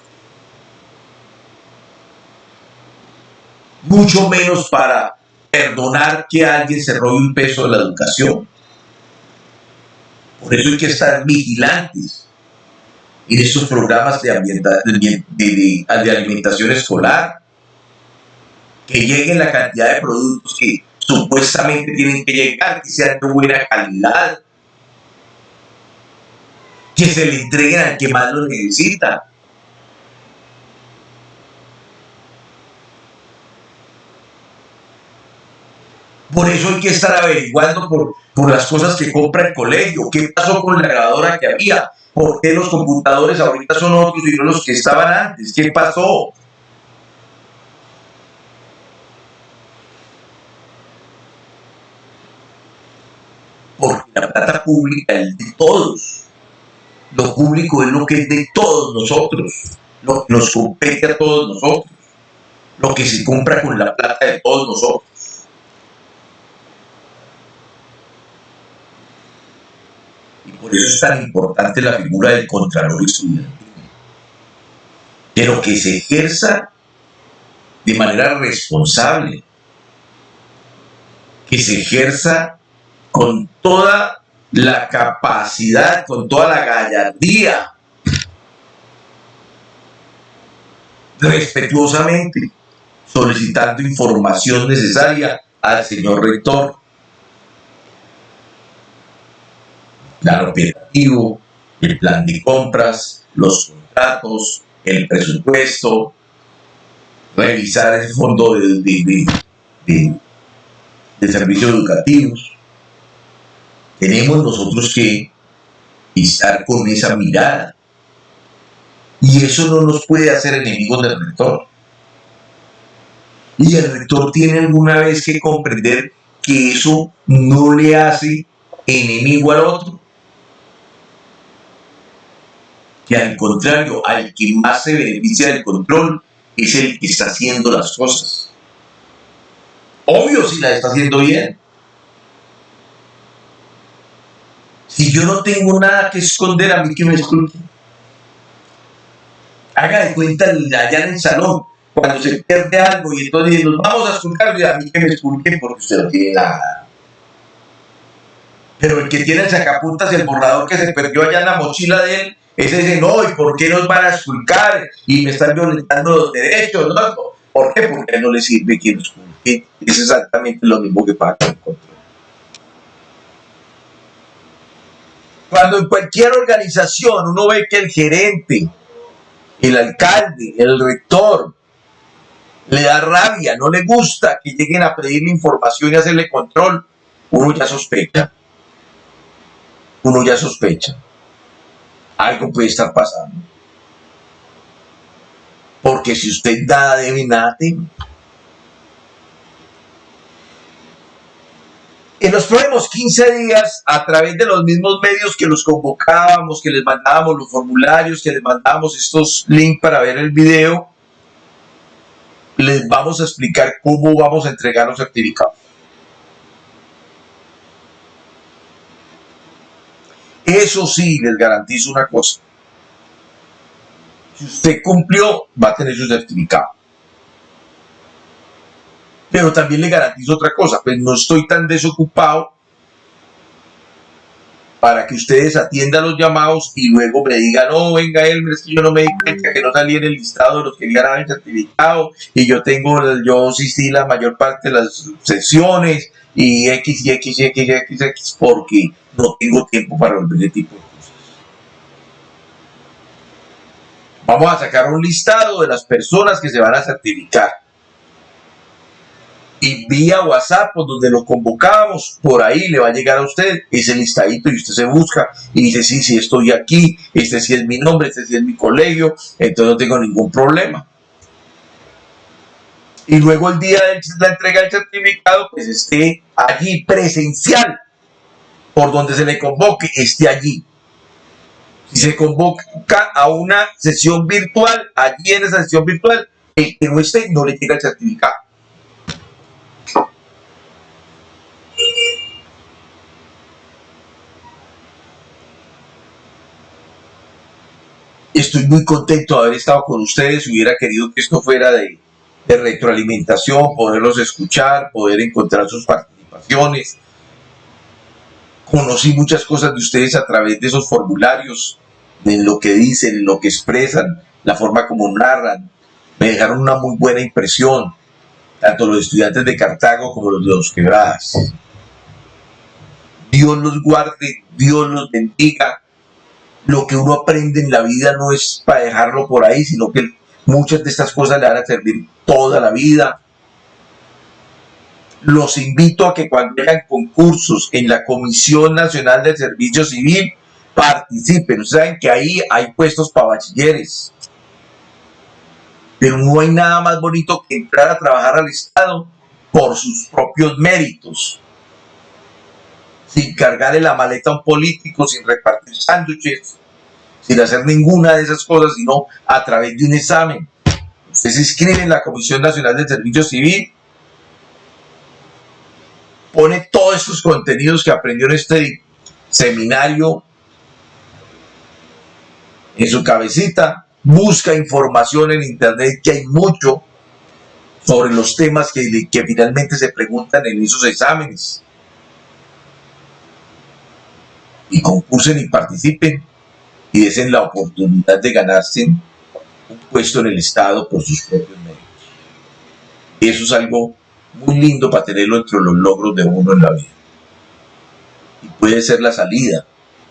Mucho menos para perdonar que alguien se robe un peso de la educación. Por eso hay que estar vigilantes en estos programas de alimentación escolar, que lleguen la cantidad de productos que supuestamente tienen que llegar, que sean de buena calidad, que se le entreguen al que más lo necesita. Por eso hay que estar averiguando por las cosas que compra el colegio, qué pasó con la grabadora que había, por qué los computadores ahorita son otros y no los que estaban antes, qué pasó. Porque la plata pública es de todos. Lo público es lo que es de todos nosotros, lo que nos compete a todos nosotros, lo que se compra con la plata de todos nosotros. Y por eso es tan importante la figura del contralor estudiantil, pero que se ejerza de manera responsable, que se ejerza con toda la capacidad, con toda la gallardía, respetuosamente, solicitando información necesaria al señor rector, plan operativo, el plan de compras, los contratos, el presupuesto, revisar el fondo de servicios educativos. Tenemos nosotros que estar con esa mirada. Y eso no nos puede hacer enemigos del rector. Y el rector tiene alguna vez que comprender que eso no le hace enemigo al otro, que al contrario, al que más se beneficia del control es el que está haciendo las cosas. Obvio si las está haciendo bien. Si yo no tengo nada que esconder, a mí que me esculquen. Haga de cuenta allá en el salón, cuando se pierde algo y entonces nos vamos a esculcar, y a mí que me esculquen porque usted no tiene nada. Pero el que tiene el sacapuntas, el borrador que se perdió allá en la mochila de él, ese dice, no, ¿y por qué nos van a esculcar? Y me están violentando los derechos, ¿no? ¿Por qué? Porque no le sirve que nos esculque. Es exactamente lo mismo que pasa con el control. Cuando en cualquier organización uno ve que el gerente, el alcalde, el rector, le da rabia, no le gusta que lleguen a pedirle información y hacerle control, uno ya sospecha. Uno ya sospecha. Algo puede estar pasando. Porque si usted nada debe, nada teme. En los próximos 15 días, a través de los mismos medios que los convocábamos, que les mandábamos los formularios, que les mandábamos estos links para ver el video, les vamos a explicar cómo vamos a entregar los certificados. Eso sí, les garantizo una cosa. Si usted cumplió, va a tener su certificado. Pero también le garantizo otra cosa, pues no estoy tan desocupado para que ustedes atiendan los llamados y luego me digan, no, venga Elmer, es que yo no me di cuenta que no salí en el listado de los que ganaron el certificado y yo asistí la mayor parte de las sesiones y X, porque no tengo tiempo para resolver ese tipo de cosas. Vamos a sacar un listado de las personas que se van a certificar. Y vía WhatsApp, por donde lo convocábamos, por ahí le va a llegar a usted ese listadito y usted se busca y dice, sí, estoy aquí, este sí es mi nombre, este sí es mi colegio, entonces no tengo ningún problema. Y luego el día de la entrega del certificado, pues esté allí presencial, por donde se le convoque, esté allí. Si se convoca a una sesión virtual, allí en esa sesión virtual, el que no esté, no le llega el certificado. Estoy muy contento de haber estado con ustedes. Hubiera querido que esto fuera de retroalimentación, poderlos escuchar, poder encontrar sus participaciones. Conocí muchas cosas de ustedes a través de esos formularios, en lo que dicen, en lo que expresan, la forma como narran. Me dejaron una muy buena impresión, tanto los estudiantes de Cartago como los de Dos Quebradas. Dios los guarde, Dios los bendiga. Lo que uno aprende en la vida no es para dejarlo por ahí, sino que muchas de estas cosas le van a servir toda la vida. Los invito a que cuando hagan concursos en la Comisión Nacional del Servicio Civil, participen. Ustedes saben que ahí hay puestos para bachilleres. Pero no hay nada más bonito que entrar a trabajar al Estado por sus propios méritos. Sin cargarle la maleta a un político, sin repartir sándwiches, sin hacer ninguna de esas cosas, sino a través de un examen. Usted se inscribe en la Comisión Nacional del Servicio Civil, pone todos estos contenidos que aprendió en este seminario en su cabecita, busca información en internet, que hay mucho sobre los temas que finalmente se preguntan en esos exámenes. Y concursen y participen y desen la oportunidad de ganarse un puesto en el Estado por sus propios medios. Y eso es algo muy lindo para tenerlo entre los logros de uno en la vida. Y puede ser la salida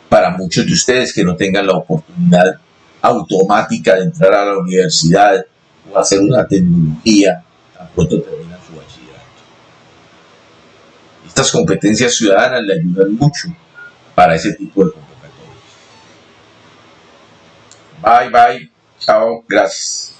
para muchos de ustedes que no tengan la oportunidad automática de entrar a la universidad o hacer una tecnología tan pronto terminan su bachillerato. Estas competencias ciudadanas le ayudan mucho para ese tipo de convocatorias. Bye, chao, gracias.